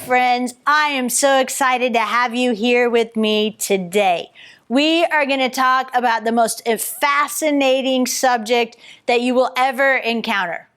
friends. I am so excited to have you here with me today. We are going to talk about the most fascinating subject that you will ever encounter.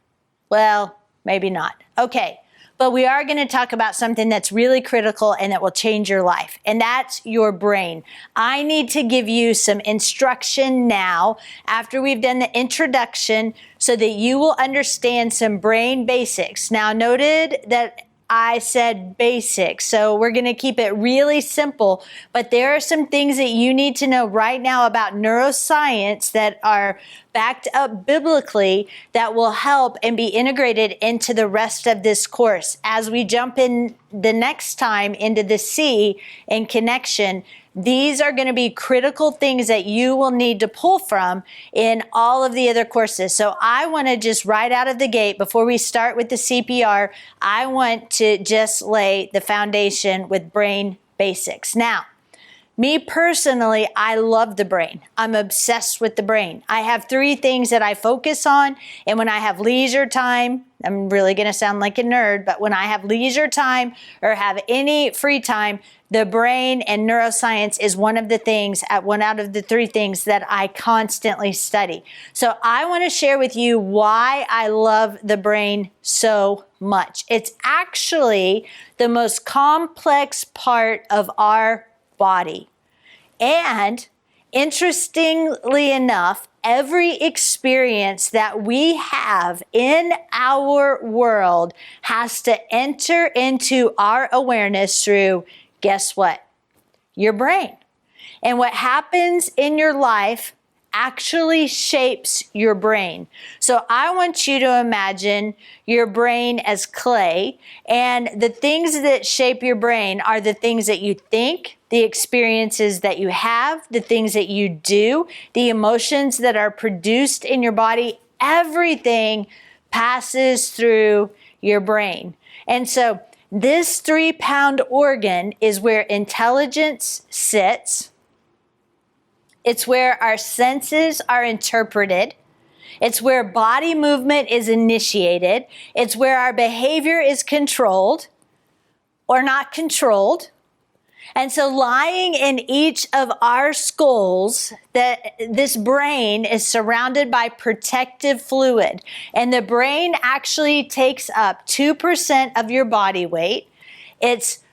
Well, maybe not. Okay, but we are going to talk about something that's really critical and that will change your life, and that's your brain. I need to give you some instruction now after we've done the introduction so that you will understand some brain basics. Now, noted that I said basic, so we're going to keep it really simple, but there are some things that you need to know right now about neuroscience that are backed up biblically that will help and be integrated into the rest of this course. As we jump in the next time into the C in connection, these are going to be critical things that you will need to pull from in all of the other courses. So I want to just right out of the gate, before we start with the CPR, I want to just lay the foundation with brain basics. Now, me personally, I love the brain. I'm obsessed with the brain. I have 3 things that I focus on, and when I have leisure time, I'm really going to sound like a nerd, but when I have leisure time or have any free time, the brain and neuroscience is one of the things, one out of the 3 things that I constantly study. So I want to share with you why I love the brain so much. It's actually the most complex part of our body. And interestingly enough, every experience that we have in our world has to enter into our awareness through, guess what? Your brain. And what happens in your life actually shapes your brain. So I want you to imagine your brain as clay, and the things that shape your brain are the things that you think, the experiences that you have, the things that you do, the emotions that are produced in your body. Everything passes through your brain. And so this 3-pound organ is where intelligence sits. It's where our senses are interpreted. It's where body movement is initiated. It's where our behavior is controlled or not controlled. And so lying in each of our skulls, that this brain is surrounded by protective fluid. And the brain actually takes up 2% of your body weight. It's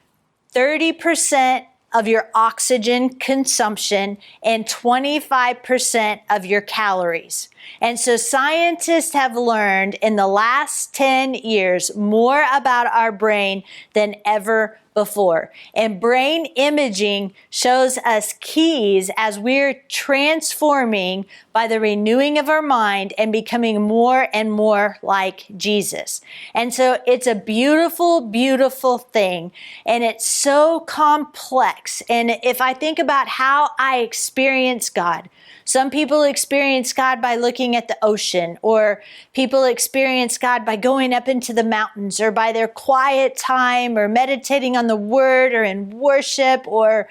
30% of your oxygen consumption and 25% of your calories. And so scientists have learned in the last 10 years more about our brain than ever before. And brain imaging shows us keys as we're transforming by the renewing of our mind and becoming more and more like Jesus. And so it's a beautiful, beautiful thing. And it's so complex. And if I think about how I experience God, some people experience God by looking at the ocean, or people experience God by going up into the mountains, or by their quiet time, or meditating on the Word, or in worship, or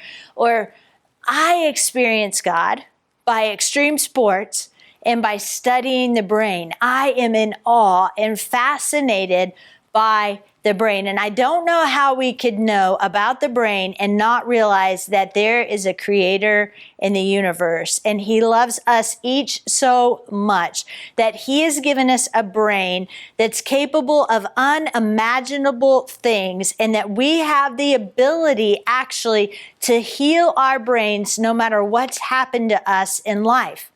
I experience God by extreme sports and by studying the brain. I am in awe and fascinated by the brain. And I don't know how we could know about the brain and not realize that there is a creator in the universe. And he loves us each so much that he has given us a brain that's capable of unimaginable things, and that we have the ability actually to heal our brains no matter what's happened to us in life.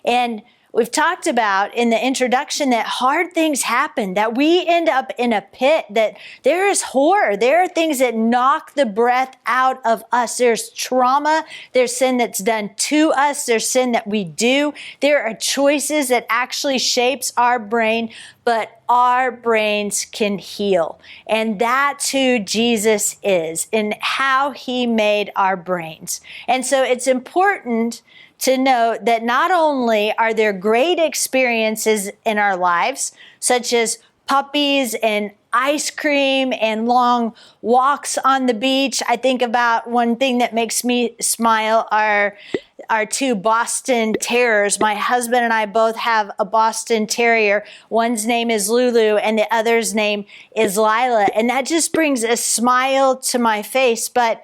And we've talked about in the introduction that hard things happen, that we end up in a pit, that there is horror. There are things that knock the breath out of us. There's trauma. There's sin that's done to us. There's sin that we do. There are choices that actually shapes our brain, but our brains can heal. And that's who Jesus is and how he made our brains. And so it's important to know that not only are there great experiences in our lives, such as puppies and ice cream and long walks on the beach. I think about one thing that makes me smile are our two Boston Terriers. My husband and I both have a Boston Terrier. One's name is Lulu and the other's name is Lila. And that just brings a smile to my face. But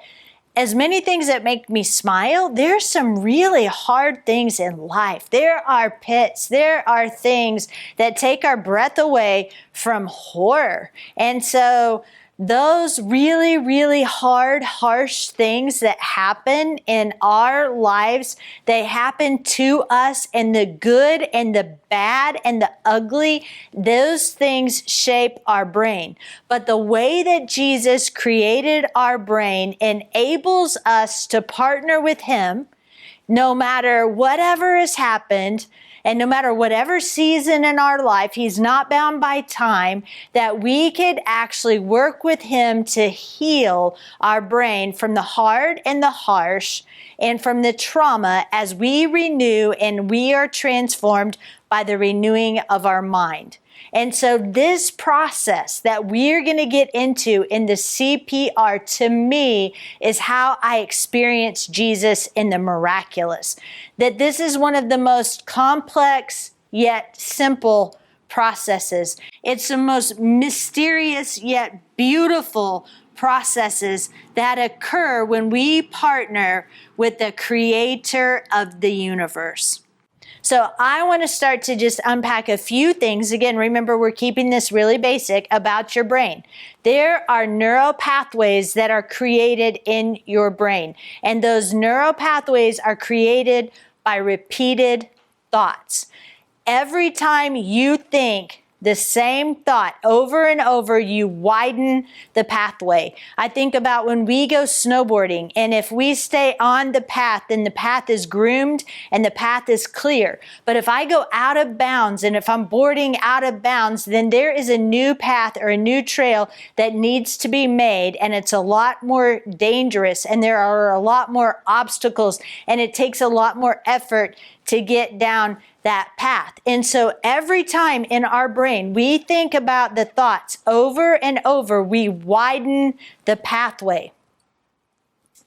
as many things that make me smile, there's some really hard things in life. There are pits. There are things that take our breath away from horror. And so those really, really hard, harsh things that happen in our lives, they happen to us, and the good and the bad and the ugly, those things shape our brain. But the way that Jesus created our brain enables us to partner with Him no matter whatever has happened. And no matter whatever season in our life, He's not bound by time, that we could actually work with Him to heal our brain from the hard and the harsh and from the trauma as we renew and we are transformed by the renewing of our mind. And so this process that we're going to get into in the CPR, to me, is how I experience Jesus in the miraculous. That this is one of the most complex yet simple processes. It's the most mysterious yet beautiful processes that occur when we partner with the Creator of the universe. So I want to start to just unpack a few things. Again, remember, we're keeping this really basic about your brain. There are neural pathways that are created in your brain. And those neural pathways are created by repeated thoughts. Every time you think the same thought over and over, you widen the pathway. I think about when we go snowboarding, and if we stay on the path, then the path is groomed and the path is clear. But if I go out of bounds, and if I'm boarding out of bounds, then there is a new path or a new trail that needs to be made, and it's a lot more dangerous, and there are a lot more obstacles, and it takes a lot more effort to get down that path. And so every time in our brain we think about the thoughts over and over, we widen the pathway.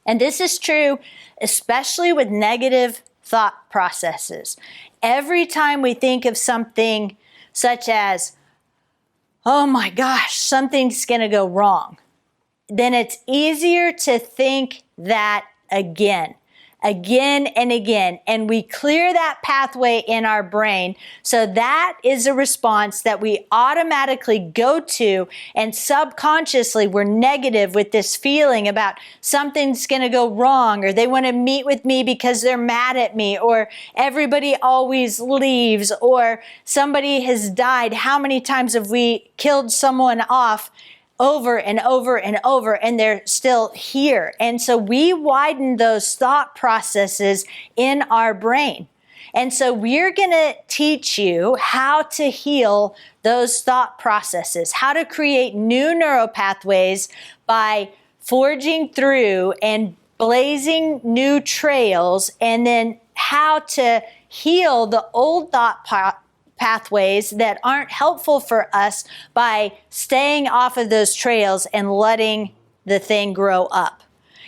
And this is true especially with negative thought processes. Every time we think of something such as, oh my gosh, something's going to go wrong, then it's easier to think that again and again, and we clear that pathway in our brain. So that is a response that we automatically go to, and subconsciously we're negative with this feeling about something's going to go wrong, or they want to meet with me because they're mad at me, or everybody always leaves, or somebody has died. How many times have we killed someone off over and over and over, and they're still here? And so we widen those thought processes in our brain. And so we're going to teach you how to heal those thought processes, how to create new neural pathways by forging through and blazing new trails, and then how to heal the old thought pathways that aren't helpful for us by staying off of those trails and letting the thing grow up.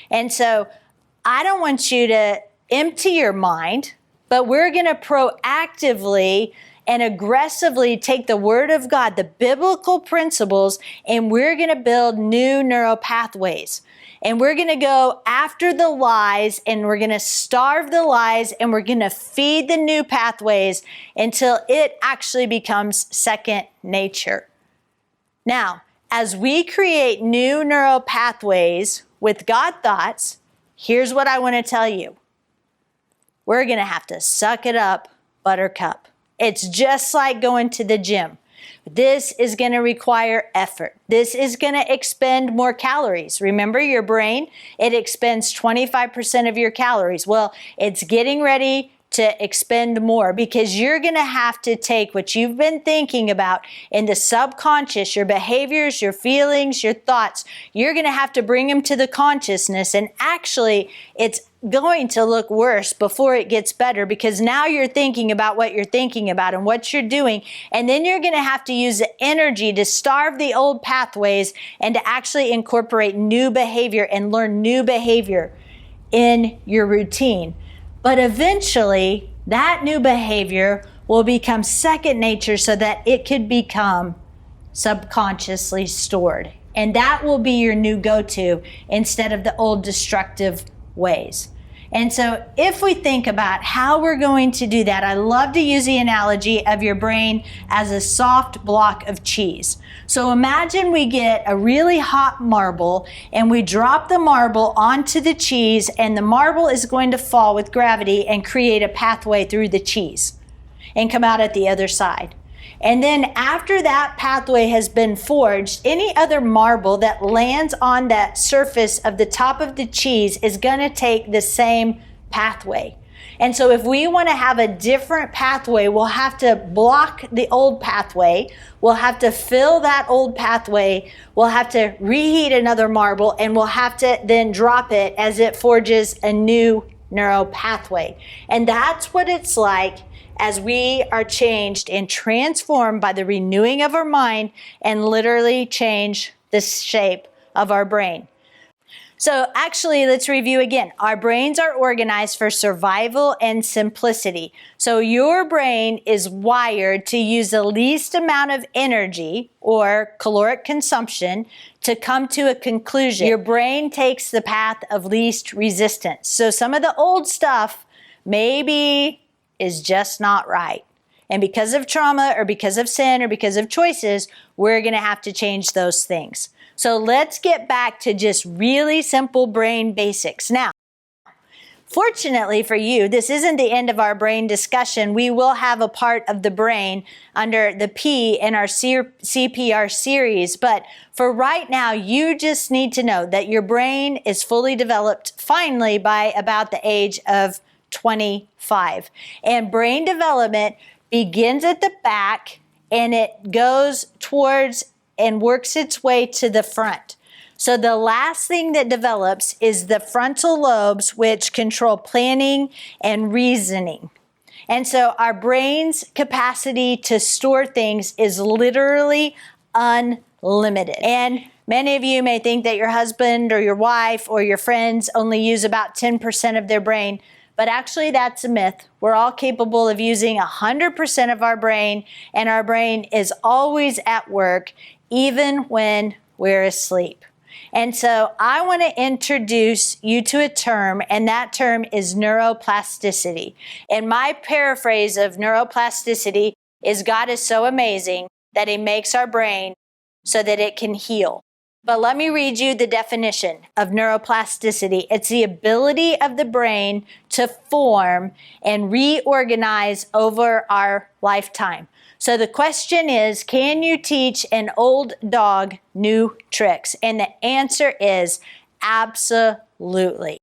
And so I don't want you to empty your mind, but we're going to proactively and aggressively take the Word of God, the biblical principles, and we're going to build new neural pathways. And we're going to go after the lies, and we're going to starve the lies, and we're going to feed the new pathways until it actually becomes second nature. Now, as we create new neural pathways with God thoughts, here's what I want to tell you. We're going to have to suck it up, buttercup. It's just like going to the gym. This is going to require effort. This is going to expend more calories. Remember, your brain, it expends 25% of your calories. Well, it's getting ready to expend more, because you're going to have to take what you've been thinking about in the subconscious, your behaviors, your feelings, your thoughts. You're going to have to bring them to the consciousness, and actually it's going to look worse before it gets better, because now you're thinking about what you're thinking about and what you're doing, and then you're going to have to use the energy to starve the old pathways and to actually incorporate new behavior and learn new behavior in your routine. But eventually, that new behavior will become second nature so that it could become subconsciously stored. And that will be your new go-to instead of the old destructive ways. And so if we think about how we're going to do that, I love to use the analogy of your brain as a soft block of cheese. So imagine we get a really hot marble and we drop the marble onto the cheese, and the marble is going to fall with gravity and create a pathway through the cheese and come out at the other side. And then after that pathway has been forged, any other marble that lands on that surface of the top of the cheese is going to take the same pathway. And so if we want to have a different pathway, we'll have to block the old pathway. We'll have to fill that old pathway. We'll have to reheat another marble, and we'll have to then drop it as it forges a new neural pathway. And that's what it's like as we are changed and transformed by the renewing of our mind and literally change the shape of our brain. So actually, let's review again. Our brains are organized for survival and simplicity. So your brain is wired to use the least amount of energy or caloric consumption to come to a conclusion. Your brain takes the path of least resistance. So some of the old stuff maybe is just not right. And because of trauma or because of sin or because of choices, we're going to have to change those things. So let's get back to just really simple brain basics. Now, fortunately for you, this isn't the end of our brain discussion. We will have a part of the brain under the P in our CPR series. But for right now, you just need to know that your brain is fully developed finally by about the age of 25. And brain development begins at the back and it goes towards and works its way to the front. So the last thing that develops is the frontal lobes, which control planning and reasoning. And so our brain's capacity to store things is literally unlimited. And many of you may think that your husband or your wife or your friends only use about 10% of their brain. But actually, that's a myth. We're all capable of using 100% of our brain, and our brain is always at work, even when we're asleep. And so I want to introduce you to a term, and that term is neuroplasticity. And my paraphrase of neuroplasticity is God is so amazing that He makes our brain so that it can heal. But let me read you the definition of neuroplasticity. It's the ability of the brain to form and reorganize over our lifetime. So the question is, can you teach an old dog new tricks? And the answer is absolutely.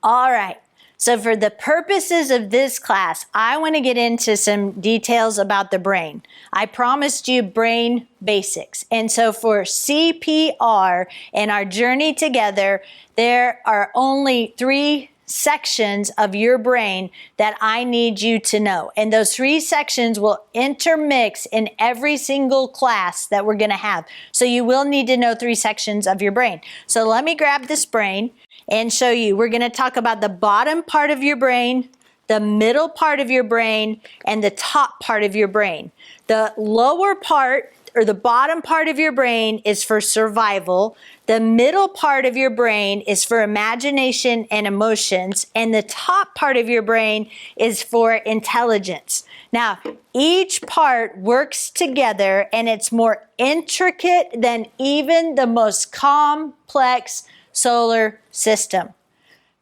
All right. So for the purposes of this class, I want to get into some details about the brain. I promised you brain basics. And so for CPR and our journey together, there are only 3 sections of your brain that I need you to know. And those 3 sections will intermix in every single class that we're going to have. So you will need to know 3 sections of your brain. So let me grab this brain and show you. We're going to talk about the bottom part of your brain, the middle part of your brain, and the top part of your brain. The lower part or the bottom part of your brain is for survival. The middle part of your brain is for imagination and emotions. And the top part of your brain is for intelligence. Now, each part works together and it's more intricate than even the most complex solar system.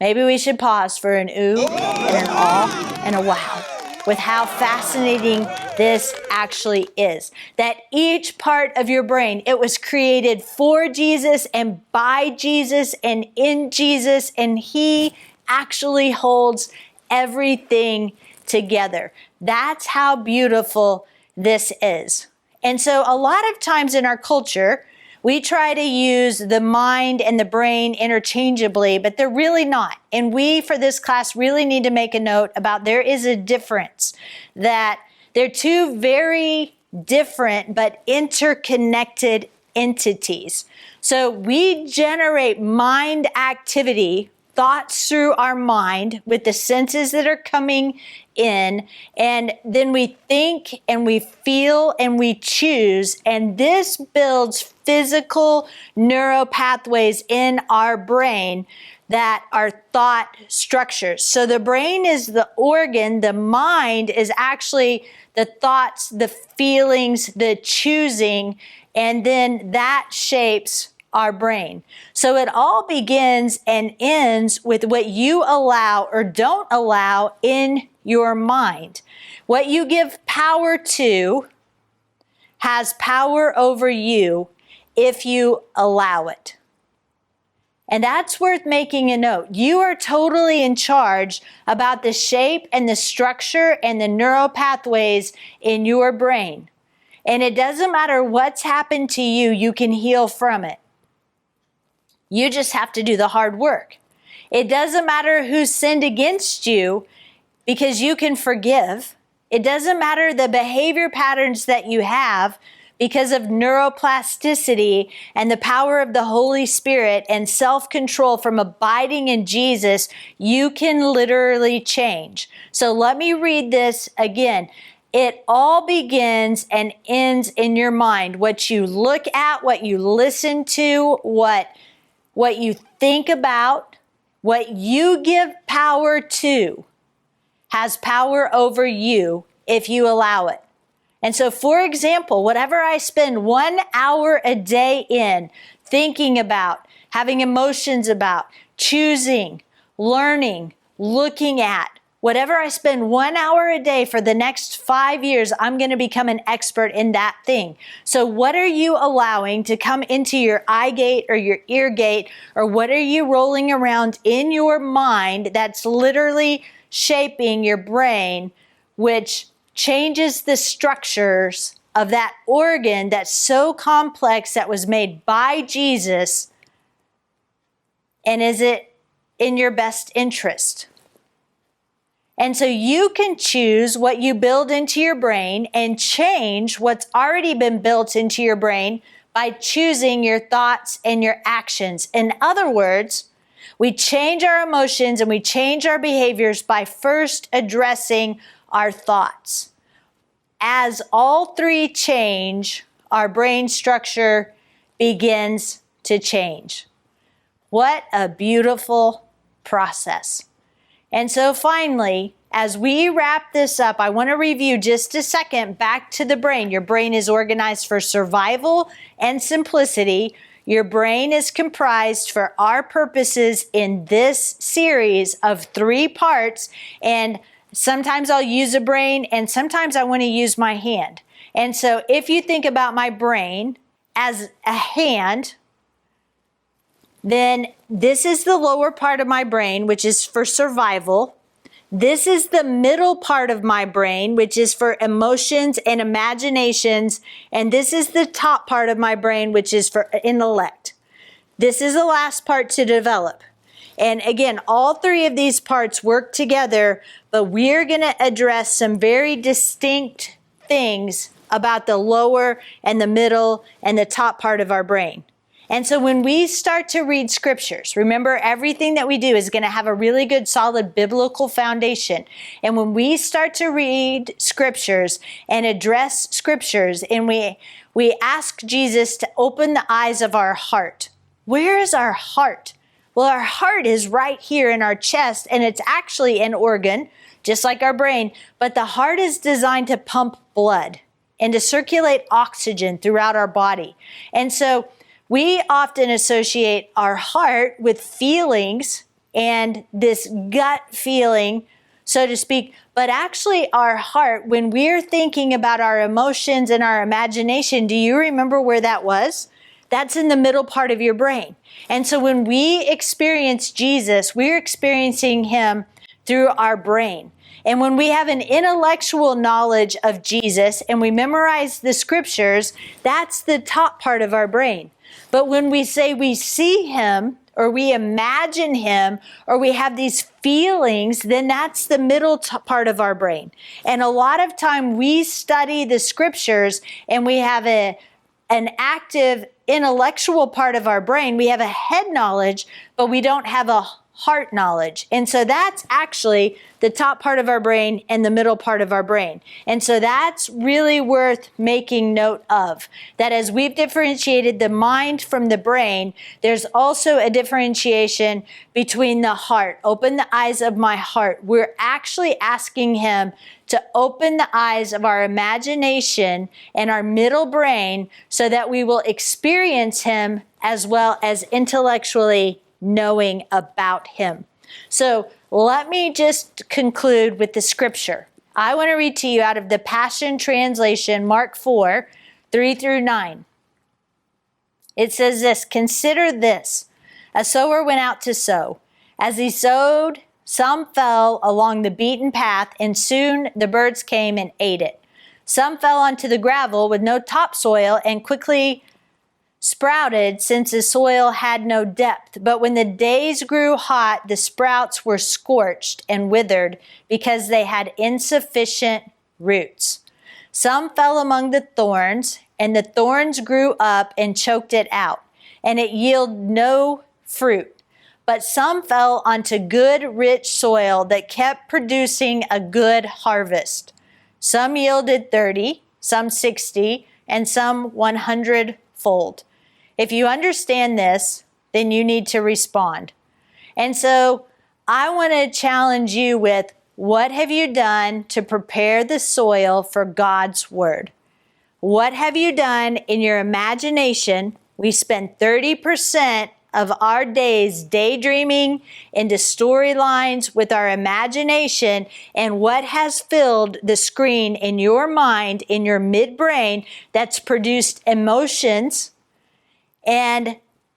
Maybe we should pause for an ooh and an awe and a wow with how fascinating this actually is. That each part of your brain, it was created for Jesus and by Jesus and in Jesus, and He actually holds everything together. That's how beautiful this is. And so a lot of times in our culture, we try to use the mind and the brain interchangeably, but they're really not. And we, for this class, really need to make a note about there is a difference, that they're 2 very different but interconnected entities. So we generate mind activity thoughts through our mind with the senses that are coming in, and then we think and we feel and we choose, and this builds physical neural pathways in our brain that are thought structures. So the brain is the organ, the mind is actually the thoughts, the feelings, the choosing, and then that shapes our brain. So it all begins and ends with what you allow or don't allow in your mind. What you give power to has power over you if you allow it. And that's worth making a note. You are totally in charge about the shape and the structure and the neural pathways in your brain. And it doesn't matter what's happened to you, you can heal from it. You just have to do the hard work. It doesn't matter who sinned against you because you can forgive. It doesn't matter the behavior patterns that you have because of neuroplasticity and the power of the Holy Spirit and self-control from abiding in Jesus, you can literally change. So let me read this again. It all begins and ends in your mind. What you look at, what you listen to, what you think about, what you give power to has power over you if you allow it. And so, for example, whatever I spend 1 hour a day in thinking about, having emotions about, choosing, learning, looking at, whatever I spend 1 hour a day for the next 5 years, I'm going to become an expert in that thing. So what are you allowing to come into your eye gate or your ear gate, or what are you rolling around in your mind that's literally shaping your brain, which changes the structures of that organ that's so complex that was made by Jesus? And is it in your best interest? And so you can choose what you build into your brain and change what's already been built into your brain by choosing your thoughts and your actions. In other words, we change our emotions and we change our behaviors by first addressing our thoughts. As all three change, our brain structure begins to change. What a beautiful process. And so finally, as we wrap this up, I want to review just a second back to the brain. Your brain is organized for survival and simplicity. Your brain is comprised for our purposes in this series of 3 parts. And sometimes I'll use a brain and sometimes I want to use my hand. And so if you think about my brain as a hand, then this is the lower part of my brain, which is for survival. This is the middle part of my brain, which is for emotions and imaginations. And this is the top part of my brain, which is for intellect. This is the last part to develop. And again, all 3 of these parts work together, but we're going to address some very distinct things about the lower and the middle and the top part of our brain. And so when we start to read scriptures, remember everything that we do is going to have a really good solid biblical foundation. And when we start to read scriptures and address scriptures and we ask Jesus to open the eyes of our heart, where is our heart? Well, our heart is right here in our chest, and it's actually an organ, just like our brain, but the heart is designed to pump blood and to circulate oxygen throughout our body. And so we often associate our heart with feelings and this gut feeling, so to speak, but actually our heart, when we're thinking about our emotions and our imagination, do you remember where that was? That's in the middle part of your brain. And so when we experience Jesus, we're experiencing him through our brain. And when we have an intellectual knowledge of Jesus and we memorize the scriptures, that's the top part of our brain. But when we say we see him, or we imagine him, or we have these feelings, then that's the middle part of our brain. And a lot of time we study the scriptures and we have an active intellectual part of our brain. We have a head knowledge, but we don't have a heart knowledge. And so that's actually the top part of our brain and the middle part of our brain. And so that's really worth making note of, that as we've differentiated the mind from the brain, there's also a differentiation between the heart. Open the eyes of my heart. We're actually asking him to open the eyes of our imagination and our middle brain so that we will experience him as well as intellectually knowing about him. So let me just conclude with the scripture. I want to read to you out of the Passion Translation, Mark 4, 3 through 9. It says this, "Consider this, a sower went out to sow. As he sowed, some fell along the beaten path, and soon the birds came and ate it. Some fell onto the gravel with no topsoil and quickly sprouted, since the soil had no depth. But when the days grew hot, the sprouts were scorched and withered because they had insufficient roots. Some fell among the thorns, and the thorns grew up and choked it out, and it yielded no fruit. But some fell onto good, rich soil that kept producing a good harvest. Some yielded 30, some 60, and some 100-fold. If you understand this, then you need to respond." And so I want to challenge you with, what have you done to prepare the soil for God's word? What have you done in your imagination? We spend 30% of our days daydreaming into storylines with our imagination, and what has filled the screen in your mind, in your midbrain, that's produced emotions, and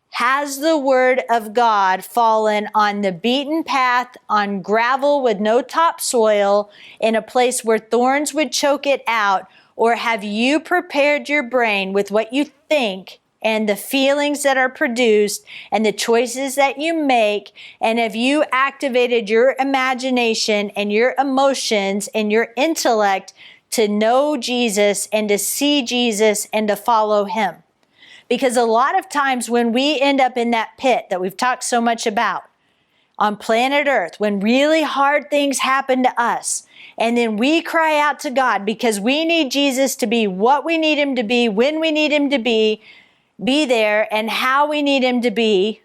has the word of God fallen on the beaten path, on gravel with no topsoil, in a place where thorns would choke it out? Or have you prepared your brain with what you think and the feelings that are produced and the choices that you make? And have you activated your imagination and your emotions and your intellect to know Jesus and to see Jesus and to follow him? Because a lot of times when we end up in that pit that we've talked so much about on planet Earth, when really hard things happen to us, and then we cry out to God because we need Jesus to be what we need him to be, when we need him to be there, and how we need him to be.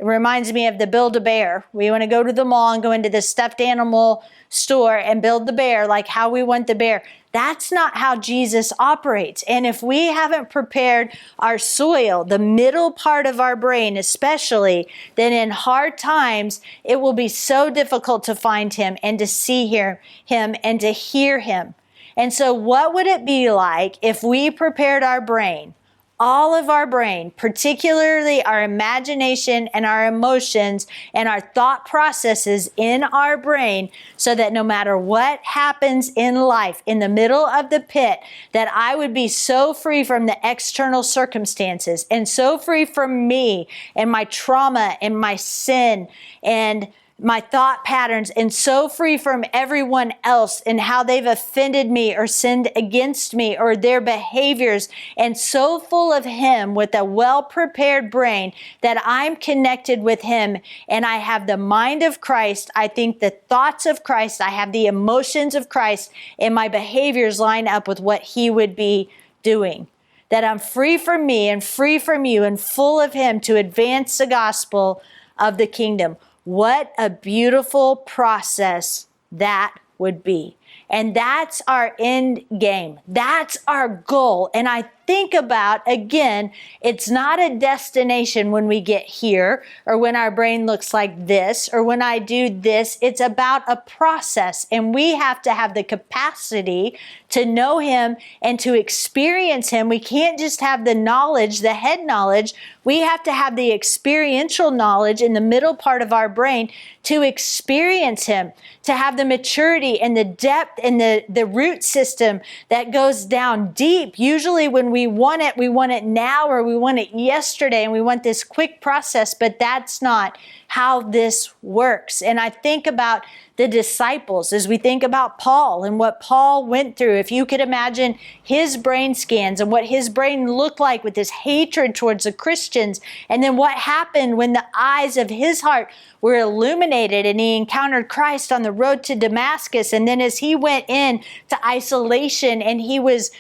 It reminds me of the Build-A-Bear. We want to go to the mall and go into the stuffed animal store and build the bear like how we want the bear. That's not how Jesus operates. And if we haven't prepared our soil, the middle part of our brain especially, then in hard times, it will be so difficult to find him and to see him and to hear him. And so what would it be like if we prepared our brain, all of our brain, particularly our imagination and our emotions and our thought processes in our brain, so that no matter what happens in life, in the middle of the pit, that I would be so free from the external circumstances and so free from me and my trauma and my sin and my thought patterns, and so free from everyone else and how they've offended me or sinned against me or their behaviors, and so full of him with a well-prepared brain that I'm connected with him and I have the mind of Christ. I think the thoughts of Christ. I have the emotions of Christ, and my behaviors line up with what he would be doing. That I'm free from me and free from you and full of him to advance the gospel of the kingdom. What a beautiful process that would be. And that's our end game. That's our goal. And I think about, again, it's not a destination when we get here or when our brain looks like this or when I do this. It's about a process. And we have to have the capacity to know him and to experience him. We can't just have the knowledge, the head knowledge. We have to have the experiential knowledge in the middle part of our brain to experience him, to have the maturity and the depth and the root system that goes down deep. Usually when we want it now, or we want it yesterday, and we want this quick process, but that's not how this works. And I think about the disciples as we think about Paul and what Paul went through. If you could imagine his brain scans and what his brain looked like with this hatred towards the Christians, and then what happened when the eyes of his heart were illuminated and he encountered Christ on the road to Damascus. And then as he went in to isolation and he was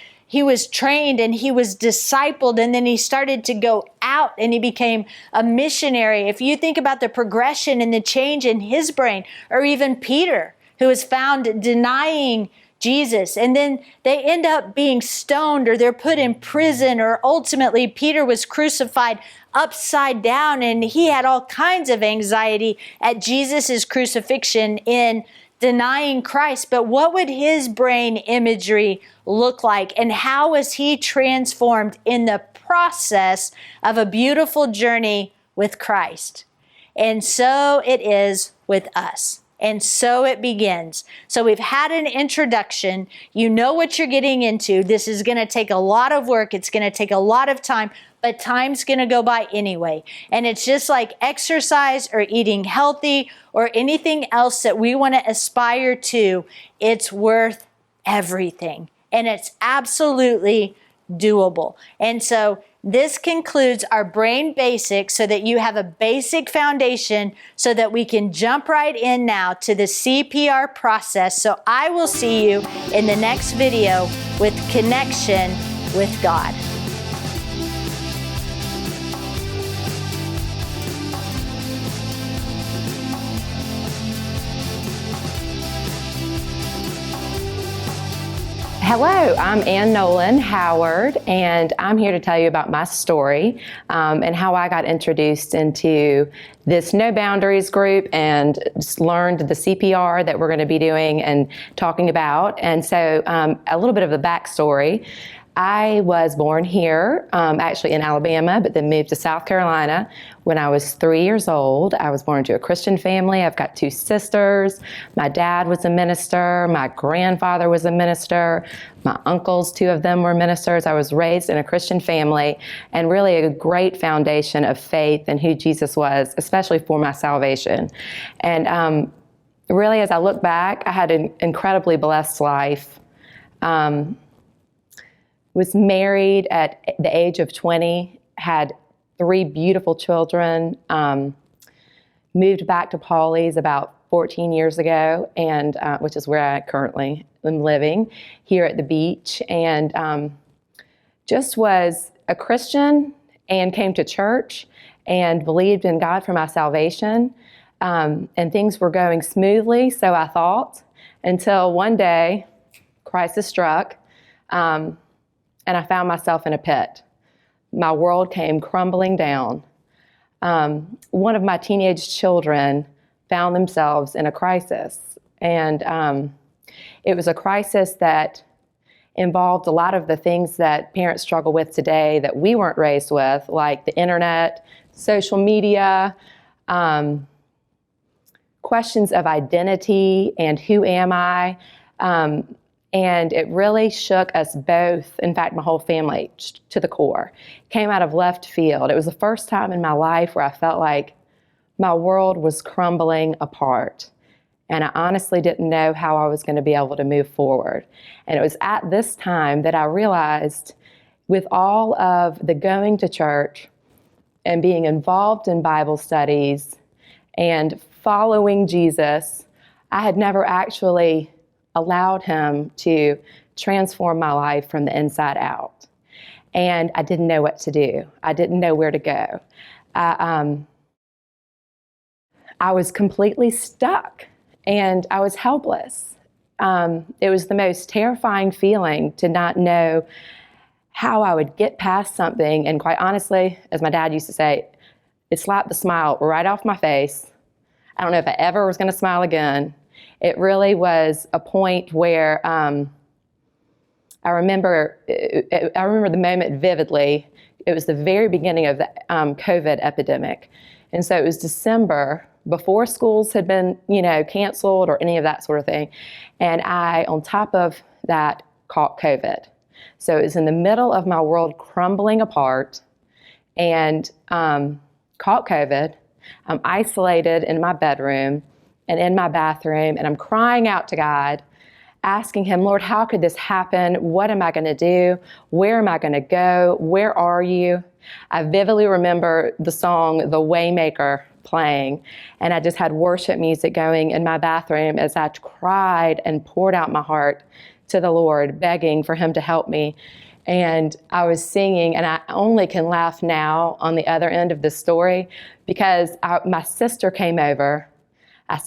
trained and he was discipled, and then he started to go out and he became a missionary. If you think about the progression and the change in his brain, or even Peter, who was found denying Jesus, and then they end up being stoned or they're put in prison, or ultimately Peter was crucified upside down and he had all kinds of anxiety at Jesus's crucifixion in denying Christ. But what would his brain imagery look like? And how was he transformed in the process of a beautiful journey with Christ? And so it is with us. And so it begins. So we've had an introduction. You know what you're getting into. This is going to take a lot of work. It's going to take a lot of time, but time's going to go by anyway. And it's just like exercise or eating healthy or anything else that we want to aspire to. It's worth everything. And it's absolutely doable. And so this concludes our brain basics, so that you have a basic foundation so that we can jump right in now to the CPR process. So I will see you in the next video with connection with God. Hello, I'm Ann Nolan Howard, and I'm here to tell you about my story and how I got introduced into this No Boundaries group and just learned the CPR that we're going to be doing and talking about. And so a little bit of the backstory. I was born here, actually in Alabama, but then moved to South Carolina when I was 3 years old. I was born into a Christian family. I've got two sisters. My dad was a minister. My grandfather was a minister. My uncles, two of them were ministers. I was raised in a Christian family, and really a great foundation of faith and who Jesus was, especially for my salvation. And really, as I look back, I had an incredibly blessed life. Was married at the age of 20, had 3 beautiful children, moved back to Pawleys about 14 years ago, and which is where I currently am living, here at the beach, and just was a Christian and came to church and believed in God for my salvation, and things were going smoothly, so I thought, until one day, crisis struck, and I found myself in a pit. My world came crumbling down. One of my teenage children found themselves in a crisis. And it was a crisis that involved a lot of the things that parents struggle with today that we weren't raised with, like the internet, social media, questions of identity and who am I. And it really shook us both, in fact, my whole family, to the core. Came out of left field. It was the first time in my life where I felt like my world was crumbling apart. And I honestly didn't know how I was going to be able to move forward. And it was at this time that I realized, with all of the going to church and being involved in Bible studies and following Jesus, I had never actually allowed him to transform my life from the inside out. And I didn't know what to do. I didn't know where to go. I was completely stuck and I was helpless. It was the most terrifying feeling to not know how I would get past something. And quite honestly, as my dad used to say, it slapped the smile right off my face. I don't know if I ever was going to smile again. It really was a point where I remember the moment vividly. It was the very beginning of the COVID epidemic. And so it was December, before schools had been, canceled or any of that sort of thing. And I, on top of that, caught COVID. So it was in the middle of my world crumbling apart and caught COVID. I'm isolated in my bedroom and in my bathroom, and I'm crying out to God, asking him, Lord, how could this happen? What am I going to do? Where am I going to go? Where are you? I vividly remember the song, The Waymaker, playing, and I just had worship music going in my bathroom as I cried and poured out my heart to the Lord, begging for him to help me. And I was singing, and I only can laugh now on the other end of the story because my sister came over.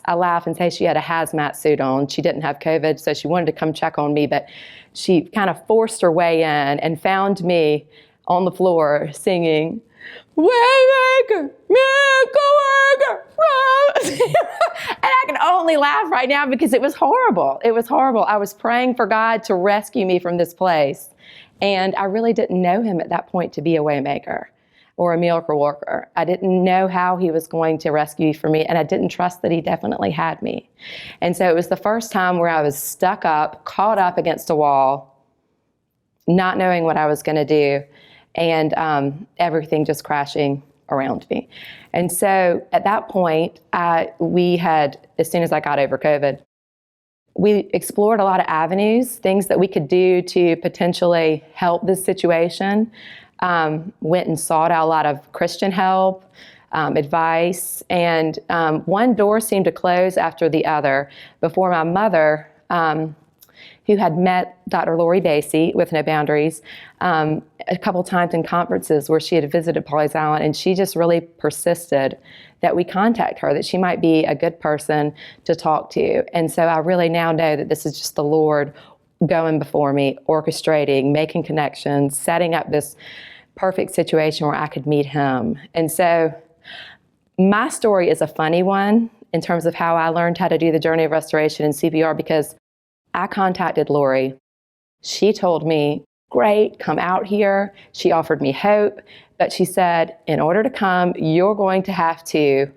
I laugh and say she had a hazmat suit on. She didn't have COVID, so she wanted to come check on me, but she kind of forced her way in and found me on the floor singing, Waymaker, miracle worker. And I can only laugh right now because it was horrible. It was horrible. I was praying for God to rescue me from this place. And I really didn't know him at that point to be a waymaker or a miracle worker. I didn't know how he was going to rescue for me, and I didn't trust that he definitely had me. And so it was the first time where I was stuck up, caught up against a wall, not knowing what I was going to do, and everything just crashing around me. And so at that point, we had, as soon as I got over COVID, we explored a lot of avenues, things that we could do to potentially help this situation. Went and sought out a lot of Christian help, advice, and one door seemed to close after the other before my mother, who had met Dr. Lori Basie with No Boundaries a couple times in conferences where she had visited Pawleys Island, and she just really persisted that we contact her, that she might be a good person to talk to. And so I really now know that this is just the Lord going before me, orchestrating, making connections, setting up this perfect situation where I could meet him. And so my story is a funny one in terms of how I learned how to do the journey of restoration in CPR, because I contacted Lori. She told me, great, come out here. She offered me hope, but she said, in order to come, you're going to have to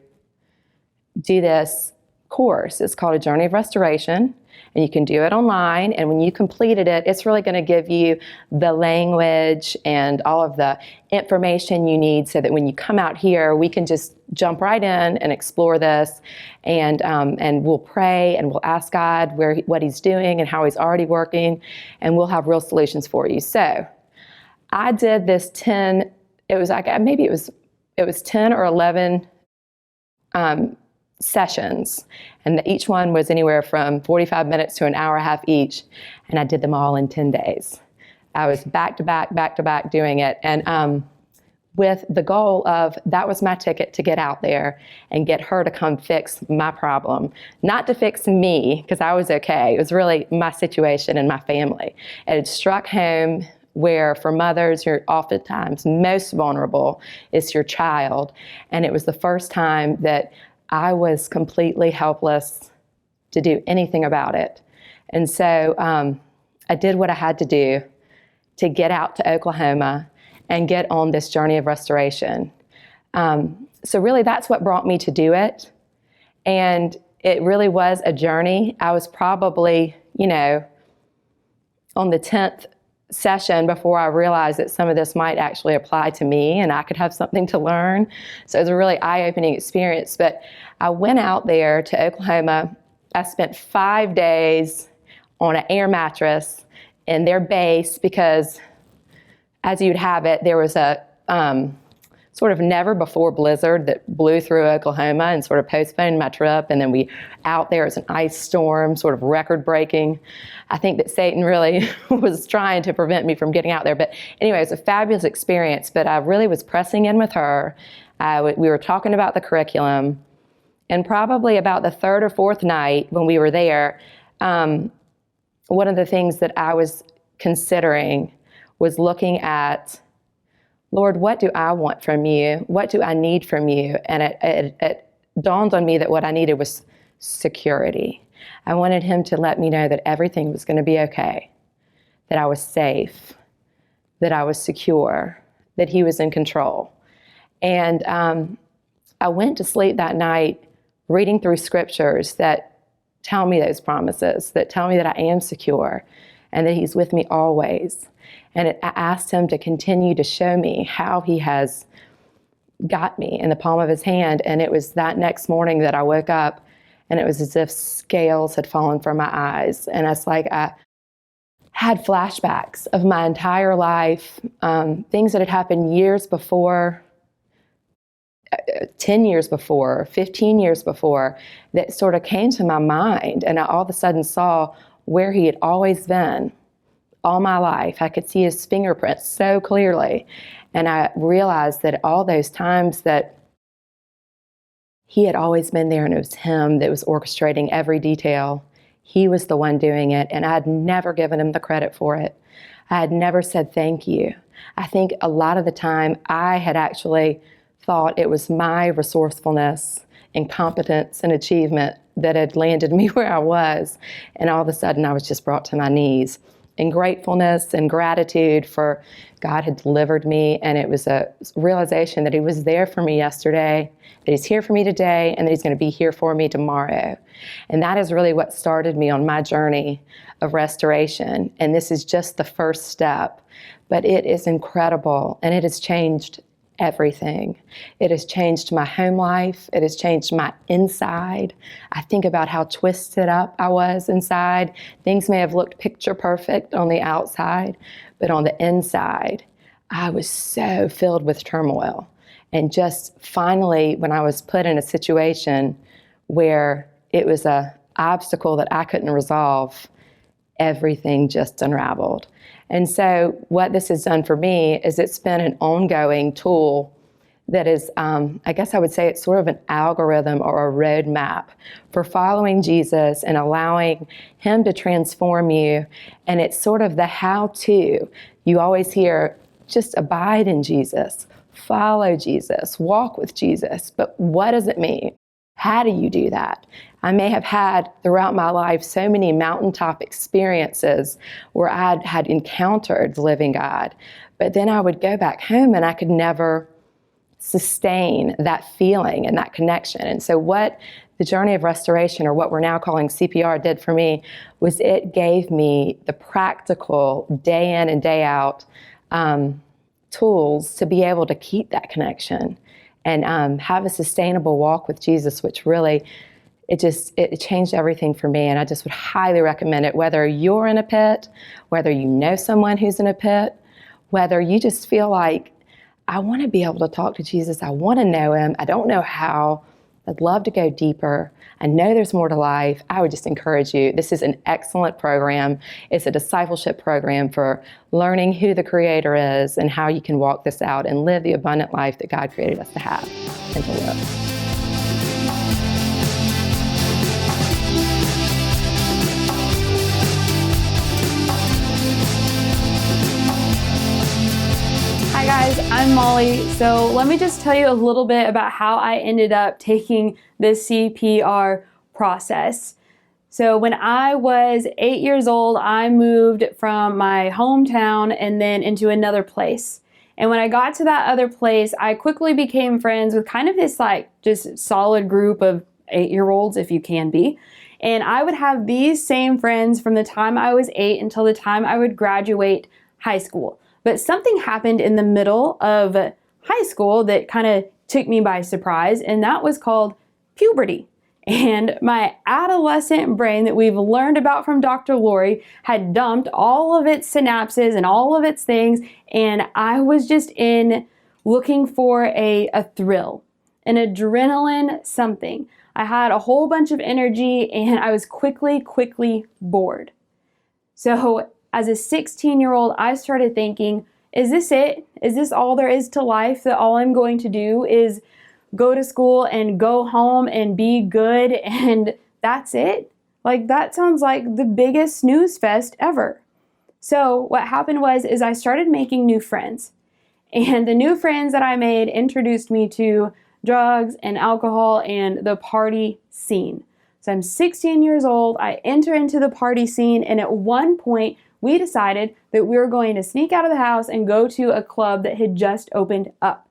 do this course. It's called a Journey of Restoration, and you can do it online. And when you completed it, it's really going to give you the language and all of the information you need so that when you come out here, we can just jump right in and explore this. And we'll pray and we'll ask God what he's doing and how he's already working, and we'll have real solutions for you. So I did this 10, it was 10 or 11 sessions, and each one was anywhere from 45 minutes to an hour and a half each, and I did them all in 10 days. I was back to back doing it, and with the goal of, that was my ticket to get out there and get her to come fix my problem, not to fix me, because I was okay. It was really my situation and my family. It had struck home where for mothers, you're oftentimes most vulnerable is your child, and it was the first time that I was completely helpless to do anything about it. And so I did what I had to do to get out to Oklahoma and get on this journey of restoration. So really that's what brought me to do it. And it really was a journey. I was probably, on the 10th session before I realized that some of this might actually apply to me and I could have something to learn. So it was a really eye-opening experience. But I went out there to Oklahoma. I spent 5 days on an air mattress in their base because, as you'd have it, there was a sort of never before blizzard that blew through Oklahoma and sort of postponed my trip. And then we out there, it was an ice storm, sort of record breaking. I think that Satan really was trying to prevent me from getting out there. But anyway, it was a fabulous experience, but I really was pressing in with her. We were talking about the curriculum, and probably about the third or fourth night when we were there, one of the things that I was considering was looking at, Lord, what do I want from you? What do I need from you? And it dawned on me that what I needed was security. I wanted him to let me know that everything was going to be okay, that I was safe, that I was secure, that he was in control. And I went to sleep that night reading through scriptures that tell me those promises, that tell me that I am secure and that he's with me always. And I asked him to continue to show me how he has got me in the palm of his hand. And it was that next morning that I woke up and it was as if scales had fallen from my eyes. And it's like I had flashbacks of my entire life, things that had happened years before, 10 years before, 15 years before, that sort of came to my mind. And I all of a sudden saw where he had always been all my life. I could see his fingerprints so clearly. And I realized that all those times that he had always been there and it was him that was orchestrating every detail. He was the one doing it, and I had never given him the credit for it. I had never said thank you. I think a lot of the time I had actually thought it was my resourcefulness and competence and achievement that had landed me where I was. And all of a sudden I was just brought to my knees in gratefulness and gratitude for God had delivered me. And it was a realization that he was there for me yesterday, that he's here for me today, and that he's going to be here for me tomorrow. And that is really what started me on my journey of restoration. And this is just the first step, but it is incredible, and it has changed everything. It has changed my home life. It has changed my inside. I think about how twisted up I was inside. Things may have looked picture perfect on the outside, but on the inside, I was so filled with turmoil. And just finally, when I was put in a situation where it was an obstacle that I couldn't resolve, everything just unraveled. And so what this has done for me is it's been an ongoing tool that is, I guess I would say it's sort of an algorithm or a roadmap for following Jesus and allowing him to transform you. And it's sort of the how-to. You always hear, just abide in Jesus, follow Jesus, walk with Jesus. But what does it mean? How do you do that? I may have had throughout my life so many mountaintop experiences where I had encountered the living God, but then I would go back home and I could never sustain that feeling and that connection. And so what the journey of restoration, or what we're now calling CPR, did for me was it gave me the practical day in and day out tools to be able to keep that connection and have a sustainable walk with Jesus, which really, it changed everything for me. And I just would highly recommend it, whether you're in a pit, whether you know someone who's in a pit, whether you just feel like, I want to be able to talk to Jesus. I want to know him. I don't know how. I'd love to go deeper. I know there's more to life. I would just encourage you. This is an excellent program. It's a discipleship program for learning who the Creator is and how you can walk this out and live the abundant life that God created us to have and to live. Hi guys, I'm Molly. So let me just tell you a little bit about how I ended up taking the CPR process. So when I was 8 years old, I moved from my hometown and then into another place. And when I got to that other place, I quickly became friends with kind of this just solid group of 8-year-olds, if you can be. And I would have these same friends from the time I was 8 until the time I would graduate high school. But something happened in the middle of high school that kind of took me by surprise, and that was called puberty. And my adolescent brain that we've learned about from Dr. Lori had dumped all of its synapses and all of its things, and I was just looking for a thrill, an adrenaline something. I had a whole bunch of energy, and I was quickly bored. So as a 16-year-old, I started thinking, is this it? Is this all there is to life, that all I'm going to do is go to school and go home and be good and that's it? That sounds like the biggest snooze fest ever. So what happened is I started making new friends. And the new friends that I made introduced me to drugs and alcohol and the party scene. So I'm 16 years old, I enter into the party scene, and at one point, we decided that we were going to sneak out of the house and go to a club that had just opened up.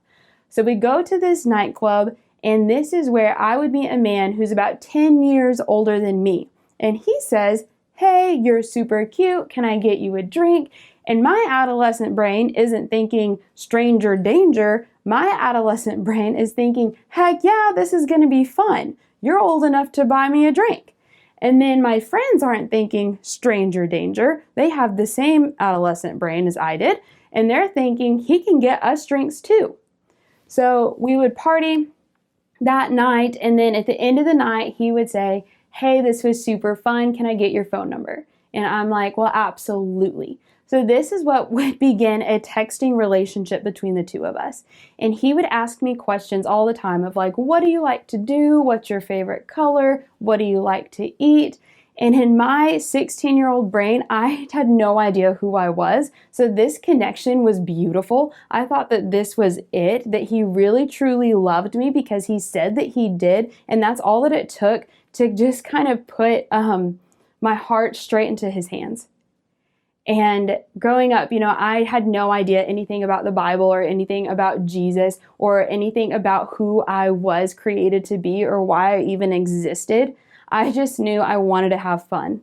So we go to this nightclub, and this is where I would meet a man who's about 10 years older than me. And he says, "Hey, you're super cute. Can I get you a drink?" And my adolescent brain isn't thinking stranger danger. my adolescent brain is thinking, heck yeah, this is going to be fun. You're old enough to buy me a drink. And then my friends aren't thinking stranger danger. They have the same adolescent brain as I did, and they're thinking he can get us drinks too. So we would party that night, and then at the end of the night, he would say, hey, this was super fun. Can I get your phone number? And I'm like, well, absolutely. So this is what would begin a texting relationship between the two of us. And he would ask me questions all the time of like, what do you like to do? What's your favorite color? What do you like to eat? And in my 16-year-old brain, I had no idea who I was. So this connection was beautiful. I thought that this was it, that he really truly loved me because he said that he did. And that's all that it took to just kind of put my heart straight into his hands. And growing up, I had no idea anything about the Bible or anything about Jesus or anything about who I was created to be or why I even existed. I just knew I wanted to have fun.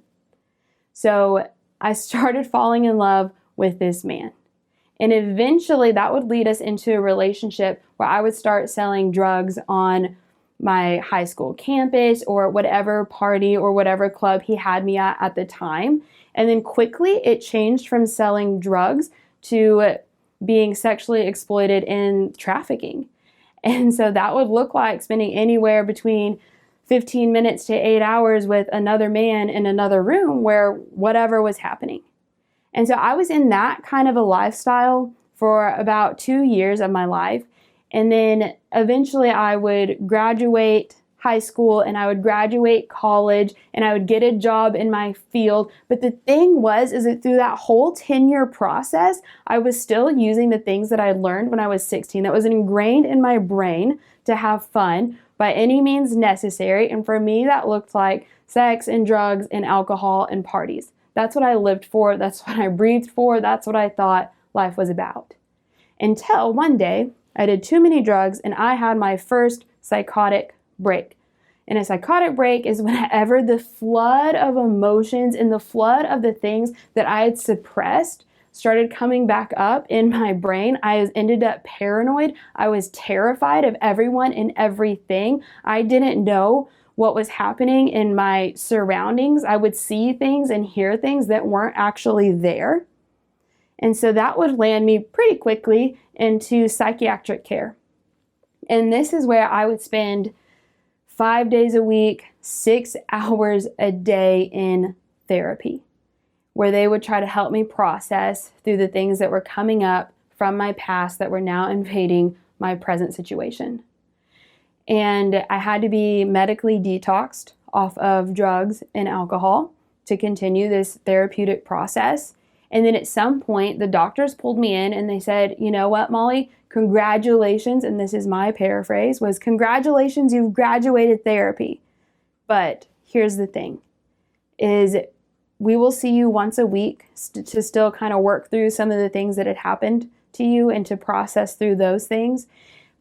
So I started falling in love with this man. And eventually that would lead us into a relationship where I would start selling drugs on my high school campus or whatever party or whatever club he had me at the time. And then quickly it changed from selling drugs to being sexually exploited in trafficking. And so that would look like spending anywhere between 15 minutes to 8 hours with another man in another room where whatever was happening. And so I was in that kind of a lifestyle for about 2 years of my life. And then eventually I would graduate high school and I would graduate college and I would get a job in my field. But the thing is that through that whole 10-year process, I was still using the things that I learned when I was 16 that was ingrained in my brain to have fun by any means necessary. And for me, that looked like sex and drugs and alcohol and parties. That's what I lived for. That's what I breathed for. That's what I thought life was about. Until one day, I did too many drugs and I had my first psychotic break. And a psychotic break is whenever the flood of emotions and the flood of the things that I had suppressed started coming back up in my brain. I ended up paranoid. I was terrified of everyone and everything. I didn't know what was happening in my surroundings. I would see things and hear things that weren't actually there. And so that would land me pretty quickly into psychiatric care. And this is where I would spend 5 days a week, 6 hours a day in therapy, where they would try to help me process through the things that were coming up from my past that were now invading my present situation. And I had to be medically detoxed off of drugs and alcohol to continue this therapeutic process. And then at some point, the doctors pulled me in and they said, you know what, Molly, congratulations, and this is my paraphrase, was congratulations, you've graduated therapy. But here's the thing, is we will see you once a week to still kind of work through some of the things that had happened to you and to process through those things.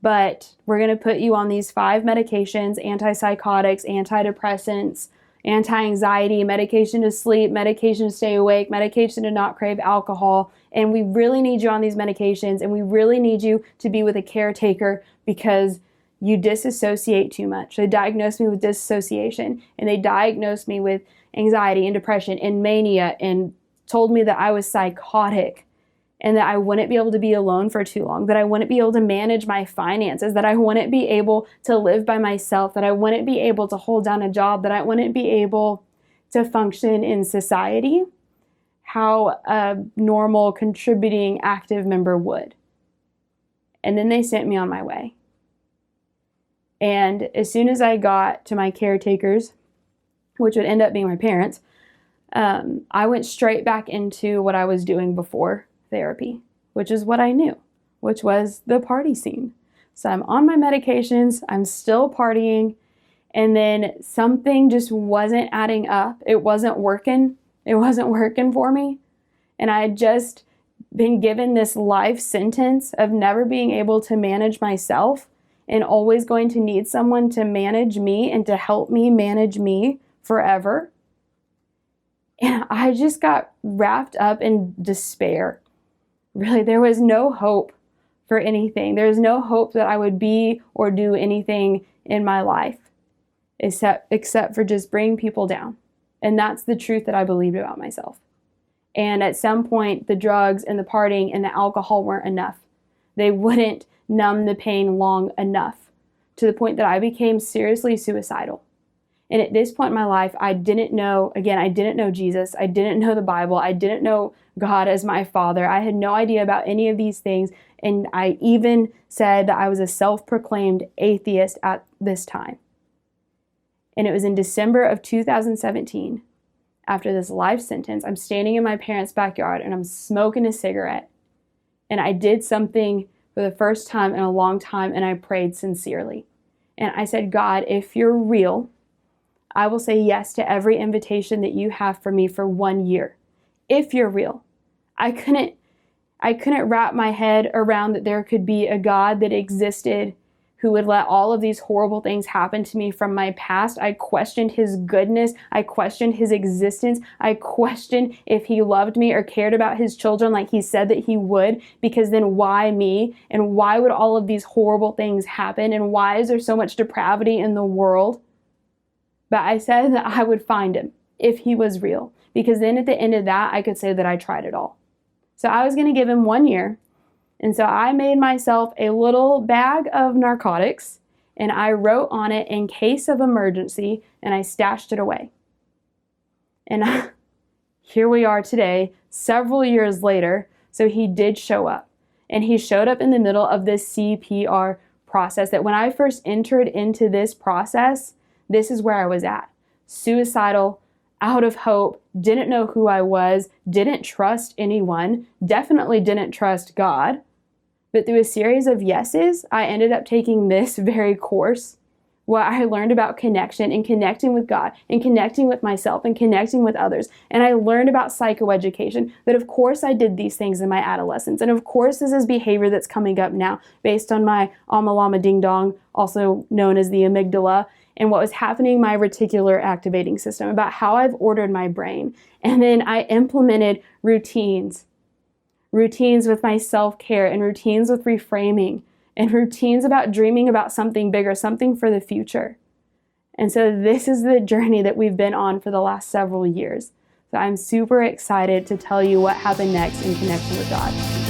But we're going to put you on these 5 medications, antipsychotics, antidepressants, anti-anxiety, medication to sleep, medication to stay awake, medication to not crave alcohol. And we really need you on these medications, and we really need you to be with a caretaker because you disassociate too much. They diagnosed me with dissociation, and they diagnosed me with anxiety and depression and mania and told me that I was psychotic and that I wouldn't be able to be alone for too long, that I wouldn't be able to manage my finances, that I wouldn't be able to live by myself, that I wouldn't be able to hold down a job, that I wouldn't be able to function in society how a normal contributing active member would. And then they sent me on my way. And as soon as I got to my caretakers, which would end up being my parents, I went straight back into what I was doing before therapy, which is what I knew, which was the party scene. So I'm on my medications, I'm still partying, and then something just wasn't adding up. It wasn't working. It wasn't working for me. And I had just been given this life sentence of never being able to manage myself and always going to need someone to manage me and to help me manage me forever. And I just got wrapped up in despair. Really, there was no hope for anything. There was no hope that I would be or do anything in my life except for just bringing people down. And that's the truth that I believed about myself. And at some point, the drugs and the partying and the alcohol weren't enough. They wouldn't numb the pain long enough, to the point that I became seriously suicidal. And at this point in my life, I didn't know Jesus. I didn't know the Bible. I didn't know God as my Father. I had no idea about any of these things. And I even said that I was a self-proclaimed atheist at this time. And it was in December of 2017, after this life sentence, I'm standing in my parents' backyard and I'm smoking a cigarette. And I did something for the first time in a long time, and I prayed sincerely. And I said, God, if you're real, I will say yes to every invitation that you have for me for 1 year. If you're real. I couldn't wrap my head around that there could be a God that existed who would let all of these horrible things happen to me from my past. I questioned his goodness. I questioned his existence. I questioned if he loved me or cared about his children like he said that he would, because then why me? And why would all of these horrible things happen? And why is there so much depravity in the world? But I said that I would find him if he was real, because then at the end of that, I could say that I tried it all. So I was going to give him 1 year. And so I made myself a little bag of narcotics, and I wrote on it, in case of emergency, and I stashed it away. And here we are today, several years later. So he did show up, and he showed up in the middle of this CPR process that when I first entered into this process, this is where I was at. Suicidal, out of hope, didn't know who I was, didn't trust anyone, definitely didn't trust God. But through a series of yeses, I ended up taking this very course where I learned about connection and connecting with God and connecting with myself and connecting with others. And I learned about psychoeducation, that of course I did these things in my adolescence. And of course this is behavior that's coming up now based on my Amalama Ding Dong, also known as the amygdala, and what was happening in my reticular activating system, about how I've ordered my brain. And then I implemented routines with my self-care, and routines with reframing, and routines about dreaming about something bigger, something for the future. And so this is the journey that we've been on for the last several years. So I'm super excited to tell you what happened next in connection with God.